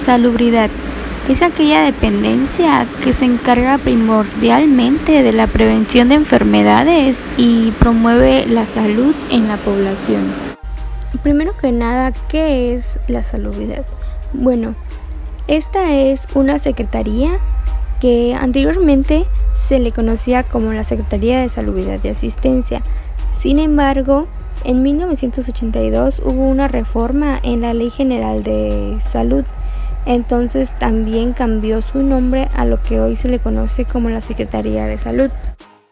Salubridad es aquella dependencia que se encarga primordialmente de la prevención de enfermedades y promueve la salud en la población. Primero que nada, ¿qué es la salubridad? Bueno, esta es una secretaría que anteriormente se le conocía como la Secretaría de Salubridad y Asistencia. Sin embargo, en 1982 hubo una reforma en la Ley General de Salud. Entonces también cambió su nombre a lo que hoy se le conoce como la Secretaría de Salud.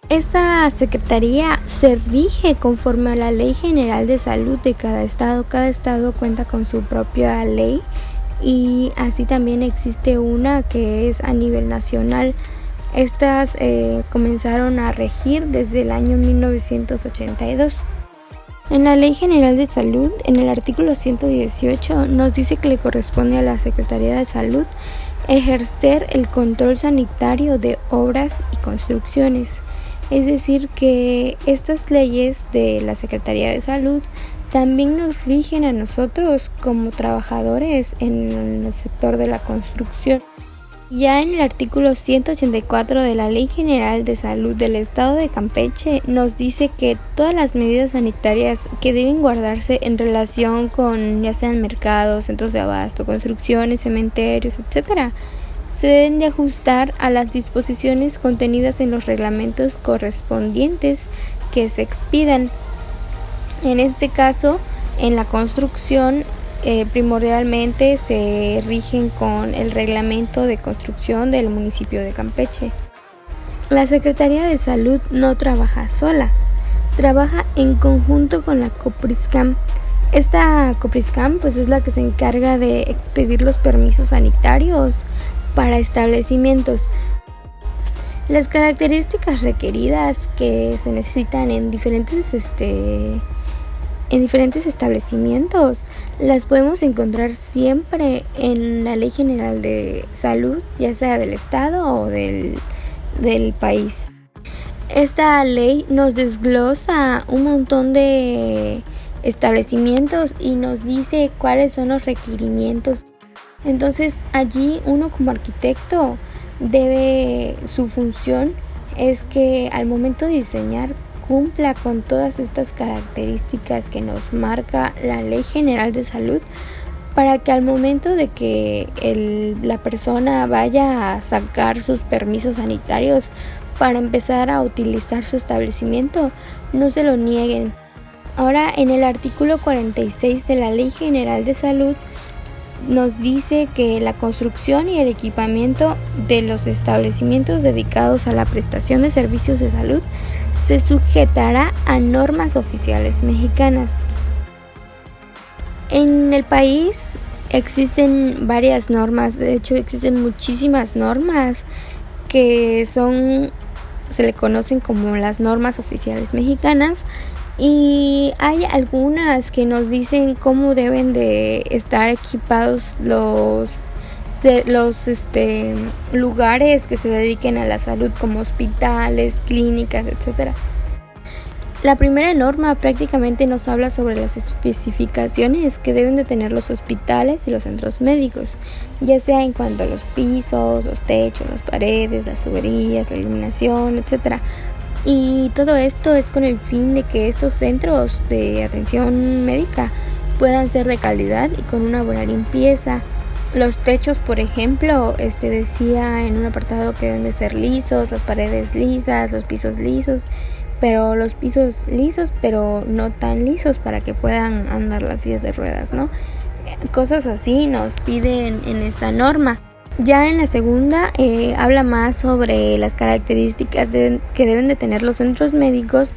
Esta secretaría se rige conforme a la Ley General de Salud de cada estado. Cada estado cuenta con su propia ley y así también existe una que es a nivel nacional. Estas comenzaron a regir desde el año 1982. En la Ley General de Salud, en el artículo 118, nos dice que le corresponde a la Secretaría de Salud ejercer el control sanitario de obras y construcciones. Es decir, que estas leyes de la Secretaría de Salud también nos rigen a nosotros como trabajadores en el sector de la construcción. Ya en el artículo 184 de la Ley General de Salud del Estado de Campeche nos dice que todas las medidas sanitarias que deben guardarse en relación con ya sean mercados, centros de abasto, construcciones, cementerios, etc., se deben de ajustar a las disposiciones contenidas en los reglamentos correspondientes que se expidan. En este caso, en la construcción, primordialmente se rigen con el reglamento de construcción del municipio de Campeche. La Secretaría de Salud no trabaja sola, trabaja en conjunto con la Copriscam. Esta Copriscam pues es la que se encarga de expedir los permisos sanitarios para establecimientos. Las características requeridas que se necesitan en diferentes establecimientos las podemos encontrar siempre en la Ley General de Salud, ya sea del estado o del país. Esta ley nos desglosa un montón de establecimientos y nos dice cuáles son los requerimientos. Entonces allí uno como arquitecto su función es que al momento de diseñar cumpla con todas estas características que nos marca la Ley General de Salud, para que al momento de que la persona vaya a sacar sus permisos sanitarios para empezar a utilizar su establecimiento, no se lo nieguen. Ahora, en el artículo 46 de la Ley General de Salud nos dice que la construcción y el equipamiento de los establecimientos dedicados a la prestación de servicios de salud se sujetará a normas oficiales mexicanas. En el país existen varias normas, de hecho existen muchísimas normas que se le conocen como las normas oficiales mexicanas, y hay algunas que nos dicen cómo deben de estar equipados los lugares que se dediquen a la salud, como hospitales, clínicas, etc. La primera norma prácticamente nos habla sobre las especificaciones que deben de tener los hospitales y los centros médicos, ya sea en cuanto a los pisos, los techos, las paredes, las tuberías, la iluminación, etc. Y todo esto es con el fin de que estos centros de atención médica puedan ser de calidad y con una buena limpieza. Los techos, por ejemplo, decía en un apartado que deben de ser lisos, las paredes lisas, los pisos lisos, pero los pisos lisos, pero no tan lisos para que puedan andar las sillas de ruedas, ¿no? Cosas así nos piden en esta norma. Ya en la segunda habla más sobre las características que deben de tener los centros médicos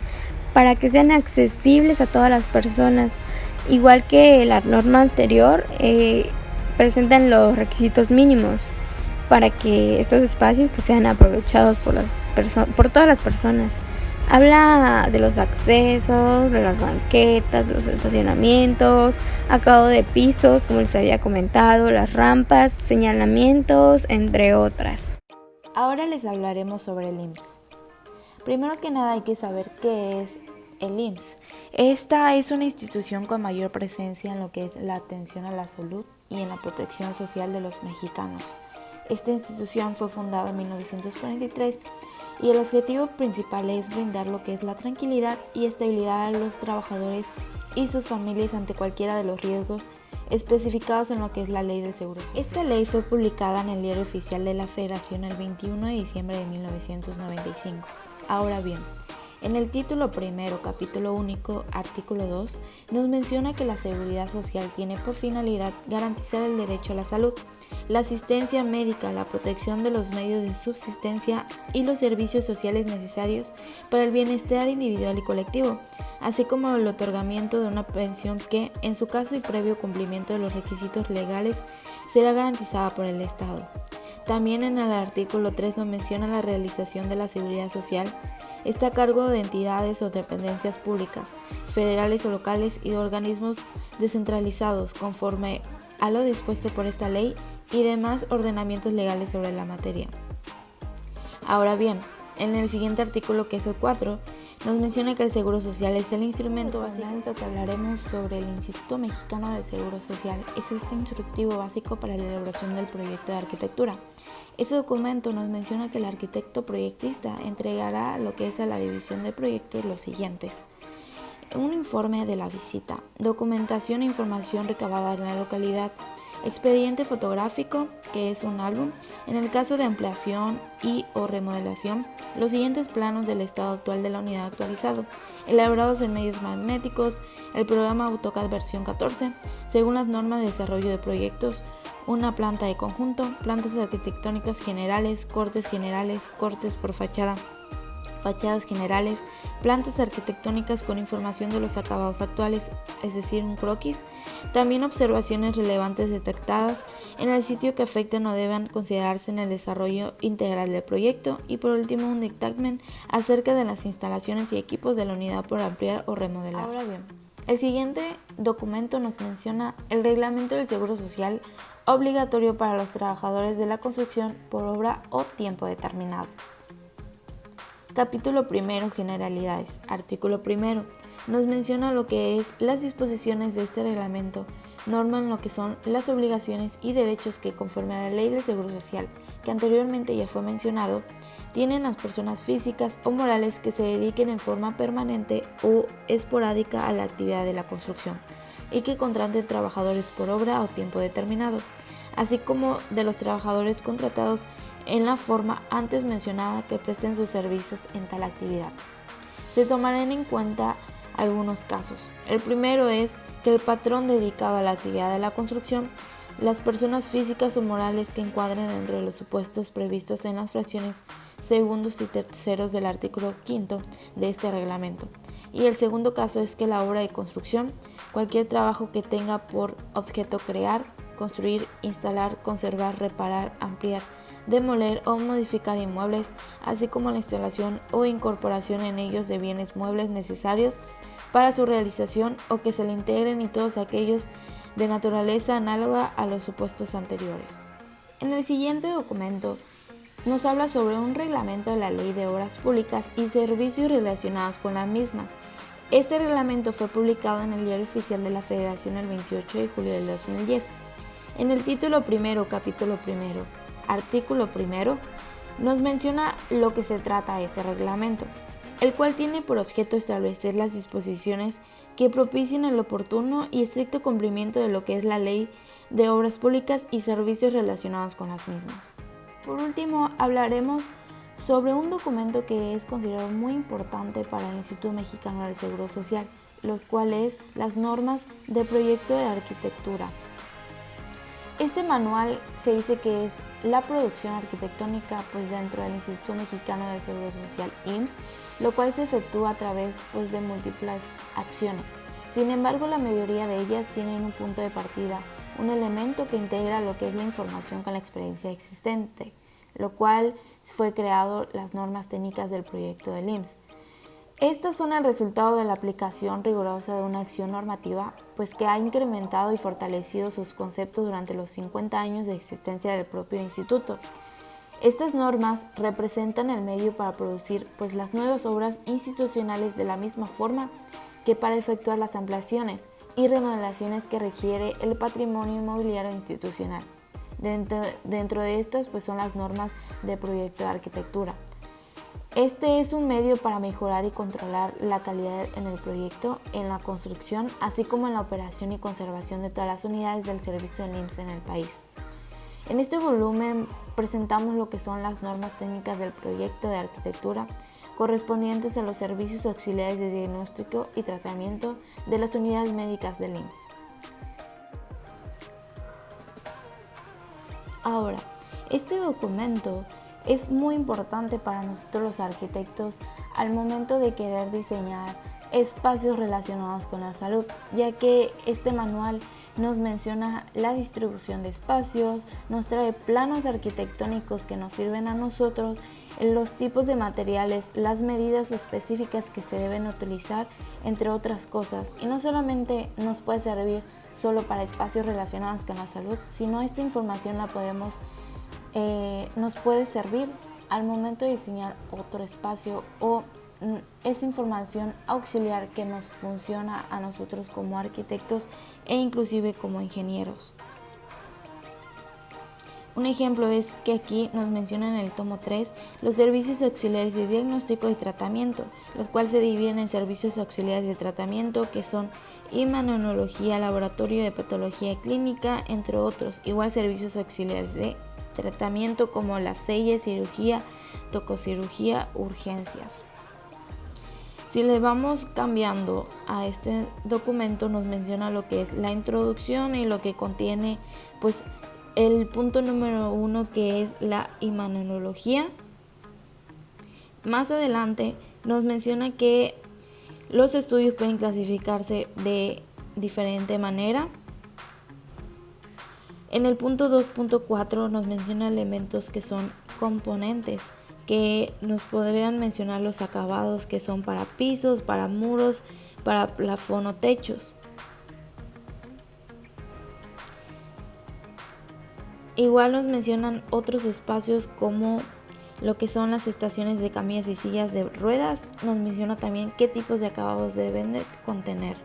para que sean accesibles a todas las personas. Igual que la norma anterior, presentan los requisitos mínimos para que estos espacios pues, sean aprovechados por todas las personas. Habla de los accesos, de las banquetas, de los estacionamientos, acabado de pisos, como les había comentado, las rampas, señalamientos, entre otras. Ahora les hablaremos sobre el IMSS. Primero que nada hay que saber qué es el IMSS. Esta es una institución con mayor presencia en lo que es la atención a la salud y en la protección social de los mexicanos. Esta institución fue fundada en 1943 y el objetivo principal es brindar lo que es la tranquilidad y estabilidad a los trabajadores y sus familias ante cualquiera de los riesgos especificados en lo que es la Ley del Seguro Social. Esta ley fue publicada en el Diario Oficial de la Federación el 21 de diciembre de 1995. Ahora bien, en el título primero, capítulo único, artículo 2, nos menciona que la seguridad social tiene por finalidad garantizar el derecho a la salud, la asistencia médica, la protección de los medios de subsistencia y los servicios sociales necesarios para el bienestar individual y colectivo, así como el otorgamiento de una pensión que, en su caso y previo cumplimiento de los requisitos legales, será garantizada por el Estado. También en el artículo 3 nos menciona la realización de la seguridad social está a cargo de entidades o dependencias públicas, federales o locales y de organismos descentralizados conforme a lo dispuesto por esta ley y demás ordenamientos legales sobre la materia. Ahora bien, en el siguiente artículo, que es el 4, nos menciona que el Seguro Social es el instrumento básico que hablaremos sobre el Instituto Mexicano del Seguro Social. Es este instructivo básico para la elaboración del proyecto de arquitectura. Este documento nos menciona que el arquitecto proyectista entregará lo que es a la división de proyectos los siguientes: un informe de la visita, documentación e información recabada en la localidad, expediente fotográfico, que es un álbum, en el caso de ampliación y o remodelación, los siguientes planos del estado actual de la unidad actualizado, elaborados en medios magnéticos, el programa AutoCAD versión 14, según las normas de desarrollo de proyectos, una planta de conjunto, plantas arquitectónicas generales, cortes por fachada, fachadas generales, plantas arquitectónicas con información de los acabados actuales, es decir, un croquis, también observaciones relevantes detectadas en el sitio que afecten o deban considerarse en el desarrollo integral del proyecto y por último un dictamen acerca de las instalaciones y equipos de la unidad por ampliar o remodelar. Ahora bien, el siguiente documento nos menciona el reglamento del Seguro Social obligatorio para los trabajadores de la construcción por obra o tiempo determinado. Capítulo primero, generalidades. Artículo primero, nos menciona lo que es las disposiciones de este reglamento, norman lo que son las obligaciones y derechos que conforme a la Ley del Seguro Social, que anteriormente ya fue mencionado, tienen las personas físicas o morales que se dediquen en forma permanente o esporádica a la actividad de la construcción y que contraten trabajadores por obra o tiempo determinado, así como de los trabajadores contratados en la forma antes mencionada que presten sus servicios en tal actividad. Se tomarán en cuenta algunos casos. El primero es que el patrón dedicado a la actividad de la construcción, las personas físicas o morales que encuadren dentro de los supuestos previstos en las fracciones segundos y terceros del artículo 5 de este reglamento. Y el segundo caso es que la obra de construcción, cualquier trabajo que tenga por objeto crear, construir, instalar, conservar, reparar, ampliar, demoler o modificar inmuebles, así como la instalación o incorporación en ellos de bienes muebles necesarios para su realización o que se le integren y todos aquellos de naturaleza análoga a los supuestos anteriores. En el siguiente documento nos habla sobre un reglamento de la Ley de Obras Públicas y servicios relacionados con las mismas. Este reglamento fue publicado en el Diario Oficial de la Federación el 28 de julio del 2010. En el título primero, capítulo primero, artículo primero, nos menciona lo que se trata este reglamento, el cual tiene por objeto establecer las disposiciones que propicien el oportuno y estricto cumplimiento de lo que es la Ley de Obras Públicas y servicios relacionados con las mismas. Por último, hablaremos sobre un documento que es considerado muy importante para el Instituto Mexicano del Seguro Social, lo cual es las normas de proyecto de arquitectura. Este manual se dice que es la producción arquitectónica dentro del Instituto Mexicano del Seguro Social, IMSS, lo cual se efectúa a través de múltiples acciones. Sin embargo, la mayoría de ellas tienen un punto de partida, un elemento que integra lo que es la información con la experiencia existente, lo cual fue creado las normas técnicas del proyecto del IMSS. Estas son el resultado de la aplicación rigurosa de una acción normativa, que ha incrementado y fortalecido sus conceptos durante los 50 años de existencia del propio instituto. Estas normas representan el medio para producir las nuevas obras institucionales de la misma forma que para efectuar las ampliaciones, y remodelaciones que requiere el patrimonio inmobiliario institucional. Dentro de estas pues son las normas de proyecto de arquitectura. Este es un medio para mejorar y controlar la calidad en el proyecto, en la construcción, así como en la operación y conservación de todas las unidades del servicio del IMSS en el país. En este volumen presentamos lo que son las normas técnicas del proyecto de arquitectura correspondientes a los servicios auxiliares de diagnóstico y tratamiento de las unidades médicas del IMSS. Ahora, este documento es muy importante para nosotros los arquitectos al momento de querer diseñar espacios relacionados con la salud, ya que este manual nos menciona la distribución de espacios, nos trae planos arquitectónicos que nos sirven a nosotros, los tipos de materiales, las medidas específicas que se deben utilizar, entre otras cosas. Y no solamente nos puede servir solo para espacios relacionados con la salud, sino esta información la nos puede servir al momento de diseñar otro espacio o es información auxiliar que nos funciona a nosotros como arquitectos e inclusive como ingenieros. Un ejemplo es que aquí nos mencionan en el tomo 3 los servicios auxiliares de diagnóstico y tratamiento, los cuales se dividen en servicios auxiliares de tratamiento que son imanología, laboratorio de patología clínica, entre otros. Igual servicios auxiliares de tratamiento como la selle, cirugía, tococirugía, urgencias. Si le vamos cambiando a este documento, nos menciona lo que es la introducción y lo que contiene pues el punto número 1, que es la imanología. Más adelante nos menciona que los estudios pueden clasificarse de diferente manera. En el punto 2.4 nos menciona elementos que son componentes, que nos podrían mencionar los acabados que son para pisos, para muros, para plafón o techos. Igual nos mencionan otros espacios como lo que son las estaciones de camillas y sillas de ruedas. Nos menciona también qué tipos de acabados deben de contener.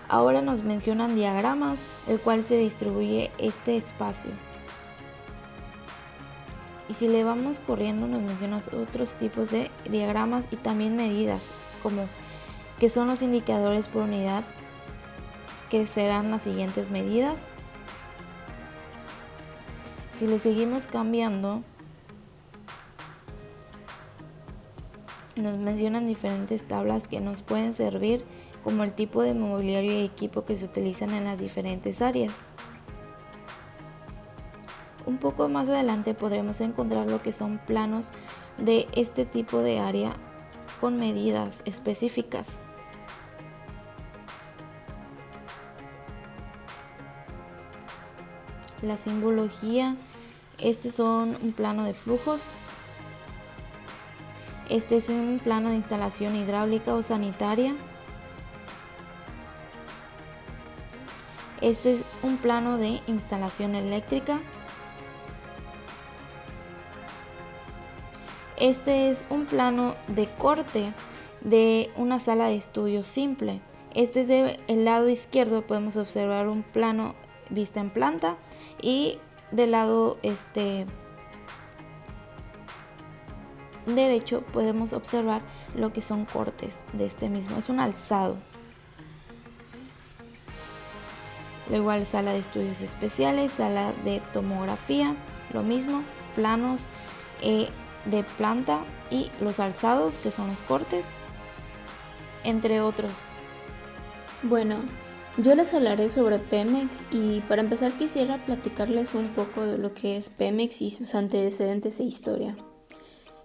Ahora nos mencionan diagramas, el cual se distribuye este espacio. Y si le vamos corriendo nos menciona otros tipos de diagramas y también medidas, como que son los indicadores por unidad, que serán las siguientes medidas. Si le seguimos cambiando, nos mencionan diferentes tablas que nos pueden servir como el tipo de mobiliario y equipo que se utilizan en las diferentes áreas. Un poco más adelante podremos encontrar lo que son planos de este tipo de área con medidas específicas. La simbología, este son un plano de flujos. Este es un plano de instalación hidráulica o sanitaria. Este es un plano de instalación eléctrica. Este es un plano de corte de una sala de estudio simple. Este es del lado izquierdo, podemos observar un plano vista en planta y del lado derecho podemos observar lo que son cortes de este mismo. Es un alzado. Igual sala de estudios especiales, sala de tomografía, lo mismo, planos de planta y los alzados que son los cortes, entre otros. Bueno, yo les hablaré sobre Pemex y para empezar quisiera platicarles un poco de lo que es Pemex y sus antecedentes e historia.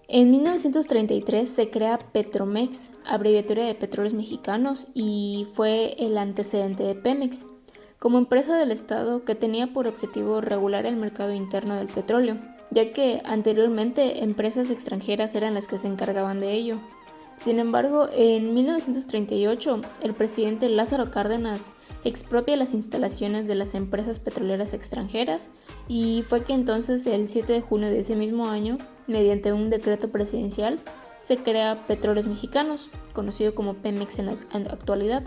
En 1933 se crea Petromex, abreviatura de Petróleos Mexicanos, y fue el antecedente de Pemex, como empresa del Estado que tenía por objetivo regular el mercado interno del petróleo, ya que anteriormente empresas extranjeras eran las que se encargaban de ello. Sin embargo, en 1938, el presidente Lázaro Cárdenas expropia las instalaciones de las empresas petroleras extranjeras y fue que entonces el 7 de junio de ese mismo año, mediante un decreto presidencial, se crea Petróleos Mexicanos, conocido como Pemex en la actualidad,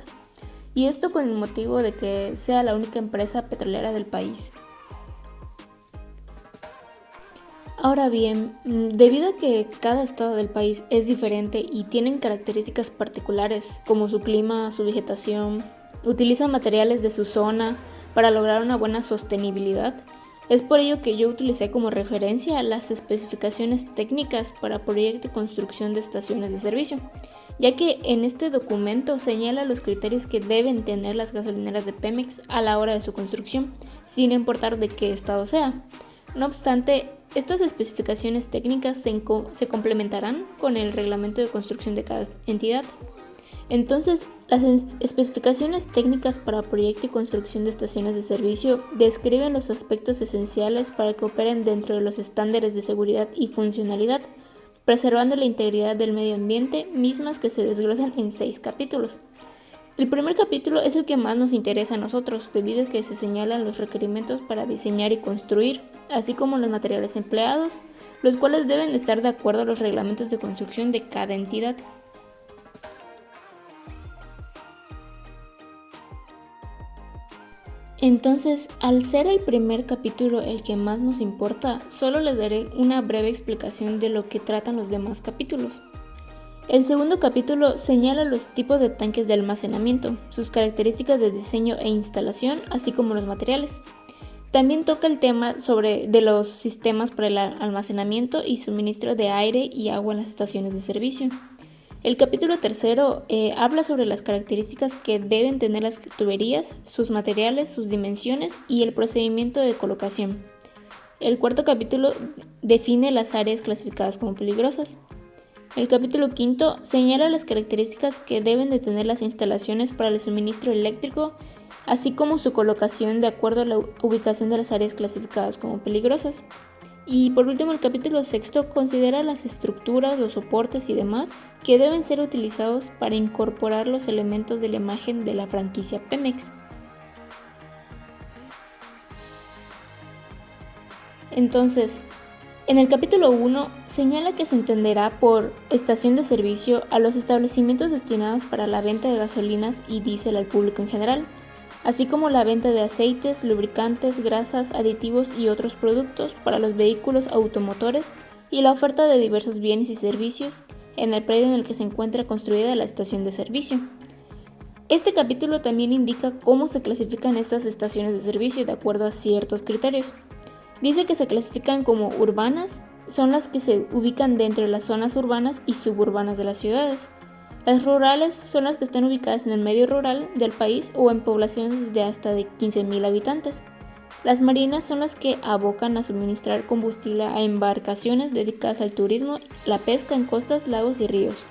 y esto con el motivo de que sea la única empresa petrolera del país. Ahora bien, debido a que cada estado del país es diferente y tienen características particulares como su clima, su vegetación, utilizan materiales de su zona para lograr una buena sostenibilidad, es por ello que yo utilicé como referencia las especificaciones técnicas para proyecto y construcción de estaciones de servicio, ya que en este documento señala los criterios que deben tener las gasolineras de Pemex a la hora de su construcción, sin importar de qué estado sea. No obstante, estas especificaciones técnicas se complementarán con el reglamento de construcción de cada entidad. Entonces, las especificaciones técnicas para proyecto y construcción de estaciones de servicio describen los aspectos esenciales para que operen dentro de los estándares de seguridad y funcionalidad, preservando la integridad del medio ambiente, mismas que se desglosan en 6 capítulos. El primer capítulo es el que más nos interesa a nosotros, debido a que se señalan los requerimientos para diseñar y construir, así como los materiales empleados, los cuales deben estar de acuerdo a los reglamentos de construcción de cada entidad. Entonces, al ser el primer capítulo el que más nos importa, solo les daré una breve explicación de lo que tratan los demás capítulos. El segundo capítulo señala los tipos de tanques de almacenamiento, sus características de diseño e instalación, así como los materiales. También toca el tema de los sistemas para el almacenamiento y suministro de aire y agua en las estaciones de servicio. El capítulo tercero habla sobre las características que deben tener las tuberías, sus materiales, sus dimensiones y el procedimiento de colocación. El cuarto capítulo define las áreas clasificadas como peligrosas. El capítulo quinto señala las características que deben de tener las instalaciones para el suministro eléctrico, así como su colocación de acuerdo a la ubicación de las áreas clasificadas como peligrosas. Y por último, el capítulo sexto considera las estructuras, los soportes y demás que deben ser utilizados para incorporar los elementos de la imagen de la franquicia Pemex. Entonces, en el capítulo 1 señala que se entenderá por estación de servicio a los establecimientos destinados para la venta de gasolinas y diésel al público en general, así como la venta de aceites, lubricantes, grasas, aditivos y otros productos para los vehículos automotores y la oferta de diversos bienes y servicios en el predio en el que se encuentra construida la estación de servicio. Este capítulo también indica cómo se clasifican estas estaciones de servicio de acuerdo a ciertos criterios. Dice que se clasifican como urbanas, son las que se ubican dentro de las zonas urbanas y suburbanas de las ciudades. Las rurales son las que están ubicadas en el medio rural del país o en poblaciones de hasta de 15,000 habitantes. Las marinas son las que abocan a suministrar combustible a embarcaciones dedicadas al turismo, la pesca en costas, lagos y ríos.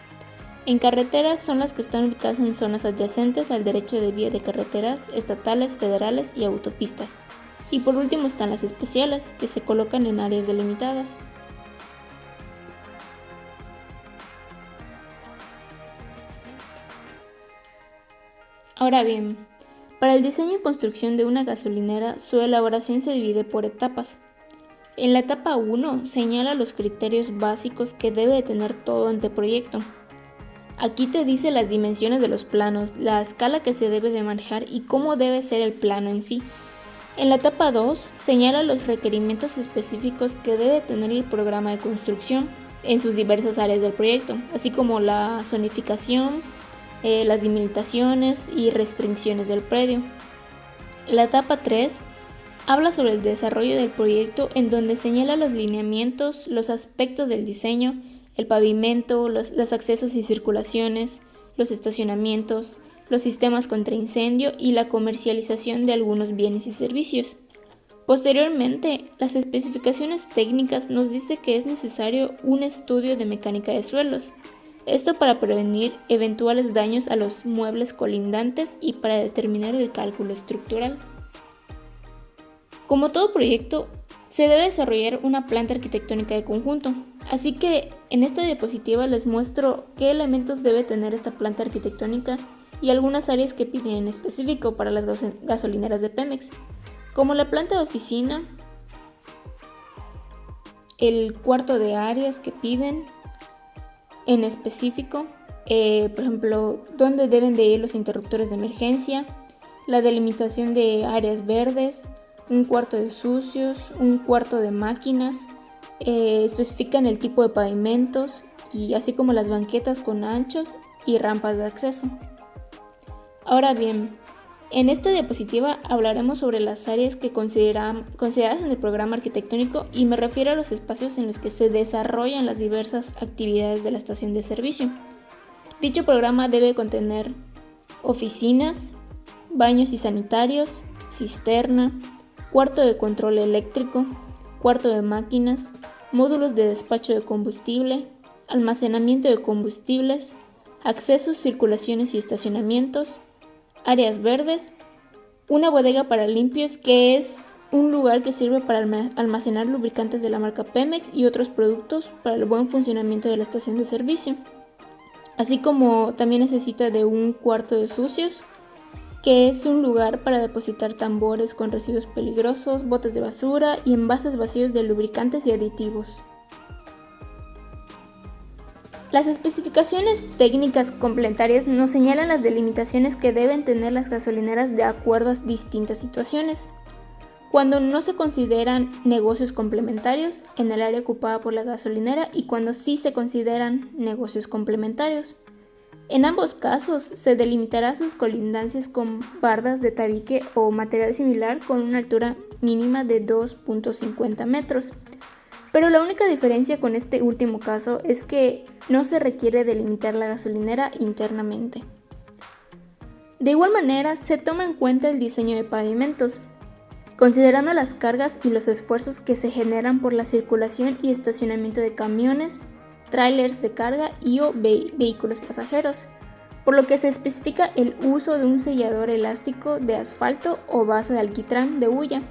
En carreteras son las que están ubicadas en zonas adyacentes al derecho de vía de carreteras estatales, federales y autopistas. Y por último están las especiales, que se colocan en áreas delimitadas. Ahora bien, para el diseño y construcción de una gasolinera, su elaboración se divide por etapas. En la etapa 1 señala los criterios básicos que debe de tener todo anteproyecto. Aquí te dice las dimensiones de los planos, la escala que se debe de manejar y cómo debe ser el plano en sí. En la etapa 2 señala los requerimientos específicos que debe tener el programa de construcción en sus diversas áreas del proyecto, así como la zonificación, las delimitaciones y restricciones del predio. La etapa 3 habla sobre el desarrollo del proyecto, en donde señala los lineamientos, los aspectos del diseño, el pavimento, los accesos y circulaciones, los estacionamientos, los sistemas contra incendio y la comercialización de algunos bienes y servicios. Posteriormente, las especificaciones técnicas nos dice que es necesario un estudio de mecánica de suelos, esto para prevenir eventuales daños a los muebles colindantes y para determinar el cálculo estructural. Como todo proyecto, se debe desarrollar una planta arquitectónica de conjunto, así que en esta diapositiva les muestro qué elementos debe tener esta planta arquitectónica y algunas áreas que piden en específico para las gasolineras de Pemex, como la planta de oficina, el cuarto de áreas que piden, en específico, por ejemplo, dónde deben de ir los interruptores de emergencia, la delimitación de áreas verdes, un cuarto de sucios, un cuarto de máquinas, especifican el tipo de pavimentos y así como las banquetas con anchos y rampas de acceso. Ahora bien, en esta diapositiva hablaremos sobre las áreas que consideradas en el programa arquitectónico y me refiero a los espacios en los que se desarrollan las diversas actividades de la estación de servicio. Dicho programa debe contener oficinas, baños y sanitarios, cisterna, cuarto de control eléctrico, cuarto de máquinas, módulos de despacho de combustible, almacenamiento de combustibles, accesos, circulaciones y estacionamientos, áreas verdes, una bodega para limpios, que es un lugar que sirve para almacenar lubricantes de la marca Pemex y otros productos para el buen funcionamiento de la estación de servicio, así como también necesita de un cuarto de sucios, que es un lugar para depositar tambores con residuos peligrosos, botes de basura y envases vacíos de lubricantes y aditivos. Las especificaciones técnicas complementarias nos señalan las delimitaciones que deben tener las gasolineras de acuerdo a distintas situaciones. Cuando no se consideran negocios complementarios en el área ocupada por la gasolinera y cuando sí se consideran negocios complementarios. En ambos casos se delimitará sus colindancias con bardas de tabique o material similar con una altura mínima de 2.50 metros. Pero la única diferencia con este último caso es que no se requiere delimitar la gasolinera internamente. De igual manera, se toma en cuenta el diseño de pavimentos, considerando las cargas y los esfuerzos que se generan por la circulación y estacionamiento de camiones, tráilers de carga y o vehículos pasajeros, por lo que se especifica el uso de un sellador elástico de asfalto o base de alquitrán de hulla.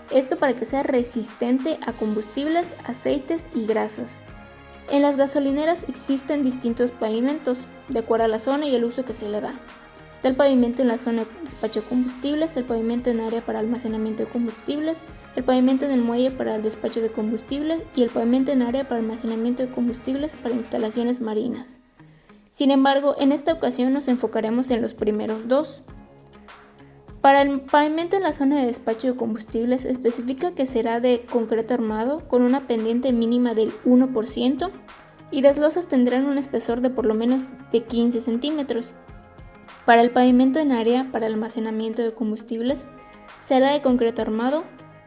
Esto para que sea resistente a combustibles, aceites y grasas. En las gasolineras existen distintos pavimentos, de acuerdo a la zona y el uso que se le da. Está el pavimento en la zona de despacho de combustibles, el pavimento en área para almacenamiento de combustibles, el pavimento en el muelle para el despacho de combustibles y el pavimento en área para almacenamiento de combustibles para instalaciones marinas. Sin embargo, en esta ocasión nos enfocaremos en los primeros dos. Para el pavimento en la zona de despacho de combustibles especifica que será de concreto armado con una pendiente mínima del 1% y las losas tendrán un espesor de por lo menos de 15 centímetros. Para el pavimento en área para almacenamiento de combustibles será de concreto armado,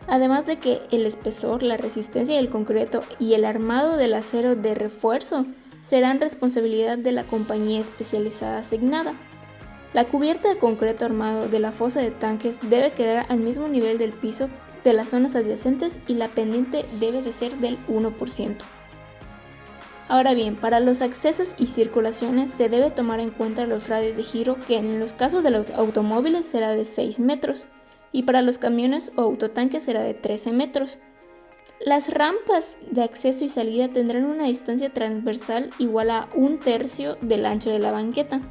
además de que el espesor, la resistencia del concreto y el armado del acero de refuerzo serán responsabilidad de la compañía especializada asignada. La cubierta de concreto armado de la fosa de tanques debe quedar al mismo nivel del piso de las zonas adyacentes y la pendiente debe de ser del 1%. Ahora bien, para los accesos y circulaciones se debe tomar en cuenta los radios de giro, que en los casos de los automóviles será de 6 metros y para los camiones o autotanques será de 13 metros. Las rampas de acceso y salida tendrán una distancia transversal igual a 1/3 del ancho de la banqueta.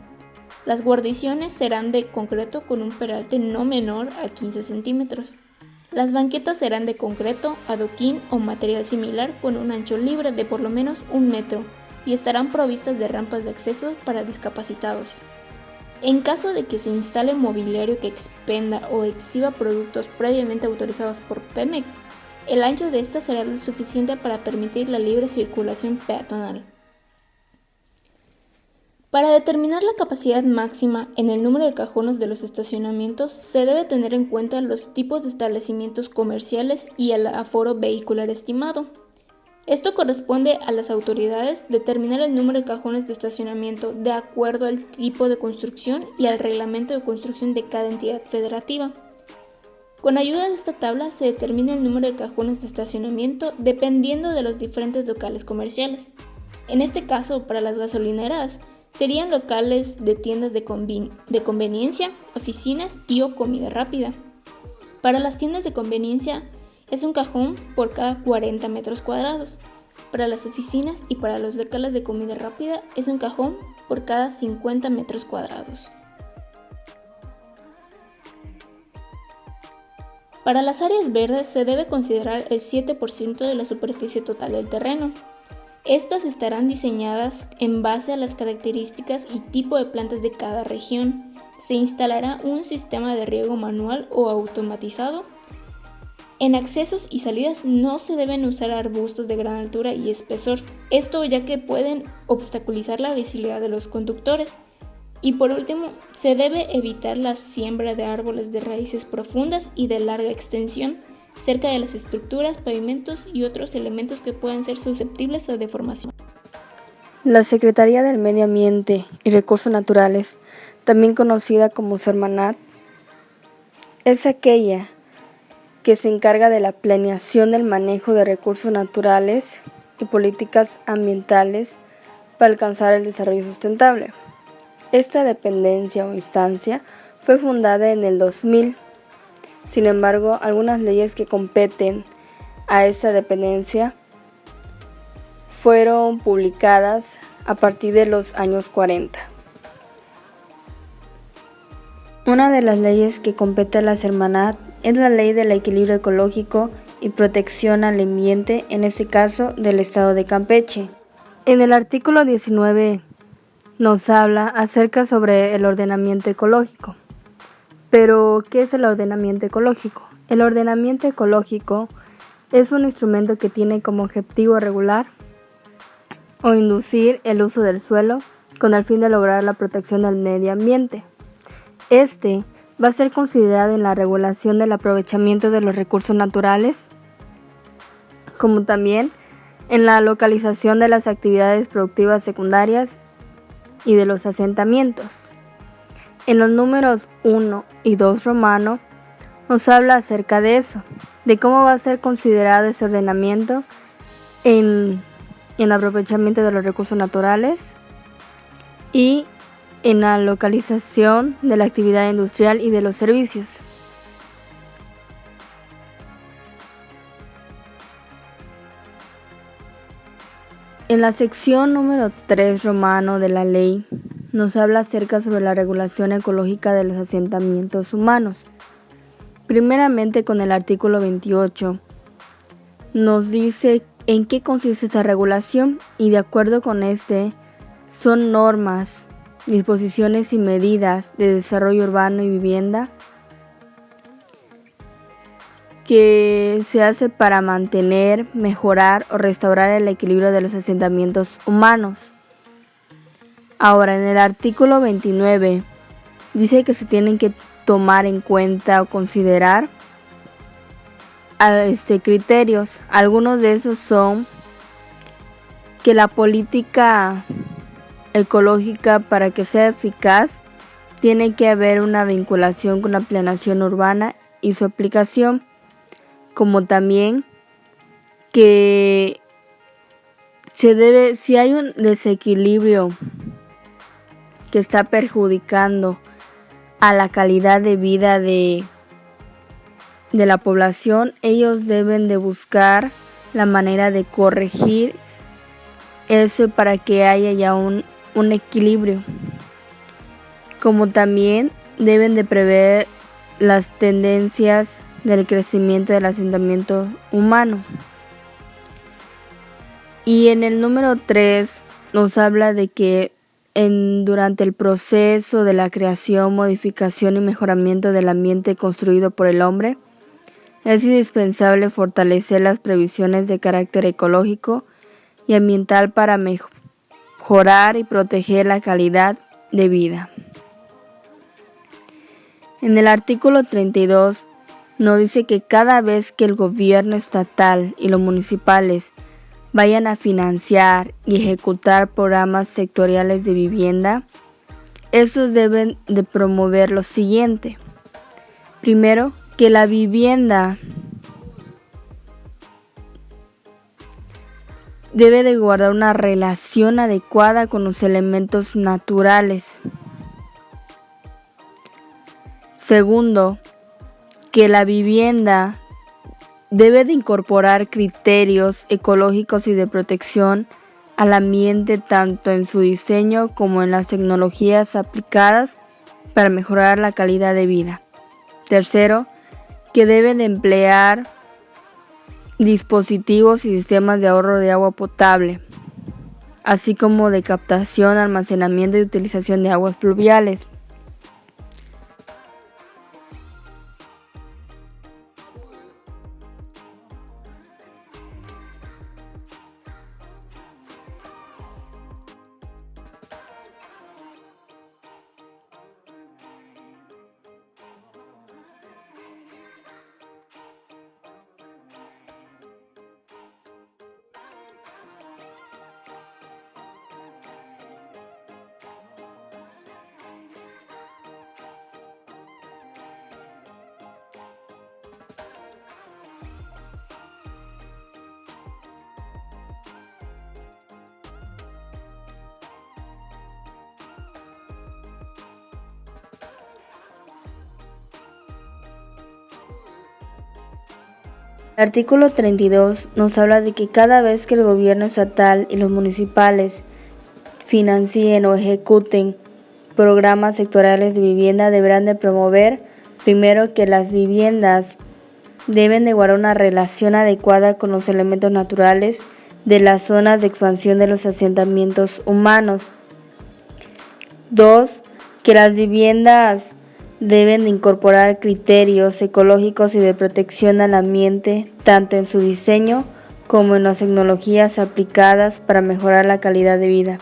Las guarniciones serán de concreto con un peralte no menor a 15 centímetros. Las banquetas serán de concreto, adoquín o material similar con un ancho libre de por lo menos 1 metro y estarán provistas de rampas de acceso para discapacitados. En caso de que se instale mobiliario que expenda o exhiba productos previamente autorizados por Pemex, el ancho de esta será lo suficiente para permitir la libre circulación peatonal. Para determinar la capacidad máxima en el número de cajones de los estacionamientos, se debe tener en cuenta los tipos de establecimientos comerciales y el aforo vehicular estimado. Esto corresponde a las autoridades determinar el número de cajones de estacionamiento de acuerdo al tipo de construcción y al reglamento de construcción de cada entidad federativa. Con ayuda de esta tabla se determina el número de cajones de estacionamiento dependiendo de los diferentes locales comerciales. En este caso, para las gasolineras, serían locales de tiendas de conveniencia, oficinas y o comida rápida. Para las tiendas de conveniencia es un cajón por cada 40 metros cuadrados. Para las oficinas y para los locales de comida rápida es un cajón por cada 50 metros cuadrados. Para las áreas verdes se debe considerar el 7% de la superficie total del terreno. Estas estarán diseñadas en base a las características y tipo de plantas de cada región. Se instalará un sistema de riego manual o automatizado. En accesos y salidas no se deben usar arbustos de gran altura y espesor, esto ya que pueden obstaculizar la visibilidad de los conductores. Y por último, se debe evitar la siembra de árboles de raíces profundas y de larga extensión cerca de las estructuras, pavimentos y otros elementos que puedan ser susceptibles a deformación. La Secretaría del Medio Ambiente y Recursos Naturales, también conocida como Semarnat, es aquella que se encarga de la planeación del manejo de recursos naturales y políticas ambientales para alcanzar el desarrollo sustentable. Esta dependencia o instancia fue fundada en el 2000. Sin embargo, algunas leyes que competen a esta dependencia fueron publicadas a partir de los años 40. Una de las leyes que compete a la Semarnat es la Ley del Equilibrio Ecológico y Protección al Ambiente, en este caso del Estado de Campeche. En el artículo 19 nos habla acerca sobre el ordenamiento ecológico. Pero, ¿qué es el ordenamiento ecológico? El ordenamiento ecológico es un instrumento que tiene como objetivo regular o inducir el uso del suelo con el fin de lograr la protección del medio ambiente. Este va a ser considerado en la regulación del aprovechamiento de los recursos naturales, como también en la localización de las actividades productivas secundarias y de los asentamientos. En los números 1 y 2 romano nos habla acerca de eso, de cómo va a ser considerado ese ordenamiento en el aprovechamiento de los recursos naturales y en la localización de la actividad industrial y de los servicios. En la sección número 3 romano de la ley nos habla acerca sobre la regulación ecológica de los asentamientos humanos. Primeramente, con el artículo 28 nos dice en qué consiste esta regulación y de acuerdo con este son normas, disposiciones y medidas de desarrollo urbano y vivienda que se hace para mantener, mejorar o restaurar el equilibrio de los asentamientos humanos. Ahora, en el artículo 29 dice que se tienen que tomar en cuenta o considerar criterios. Algunos de esos son que la política ecológica, para que sea eficaz, tiene que haber una vinculación con la planeación urbana y su aplicación, como también que si hay un desequilibrio que está perjudicando a la calidad de vida de la población, ellos deben de buscar la manera de corregir eso para que haya ya un equilibrio. Como también deben de prever las tendencias del crecimiento del asentamiento humano. Y en el número 3 nos habla de que durante el proceso de la creación, modificación y mejoramiento del ambiente construido por el hombre, es indispensable fortalecer las previsiones de carácter ecológico y ambiental para mejorar y proteger la calidad de vida. En el artículo 32 nos dice que cada vez que el gobierno estatal y los municipales vayan a financiar y ejecutar programas sectoriales de vivienda, estos deben de promover lo siguiente. Primero, que la vivienda debe de guardar una relación adecuada con los elementos naturales. Segundo, que la vivienda debe de incorporar criterios ecológicos y de protección al ambiente tanto en su diseño como en las tecnologías aplicadas para mejorar la calidad de vida. Tercero, que deben de emplear dispositivos y sistemas de ahorro de agua potable. así como de captación, almacenamiento y utilización de aguas pluviales. El artículo 32 nos habla de que cada vez que el gobierno estatal y los municipales financien o ejecuten programas sectoriales de vivienda deberán de promover primero que las viviendas deben de guardar una relación adecuada con los elementos naturales de las zonas de expansión de los asentamientos humanos. 2. Que las viviendas deben de incorporar criterios ecológicos y de protección al ambiente, tanto en su diseño como en las tecnologías aplicadas para mejorar la calidad de vida.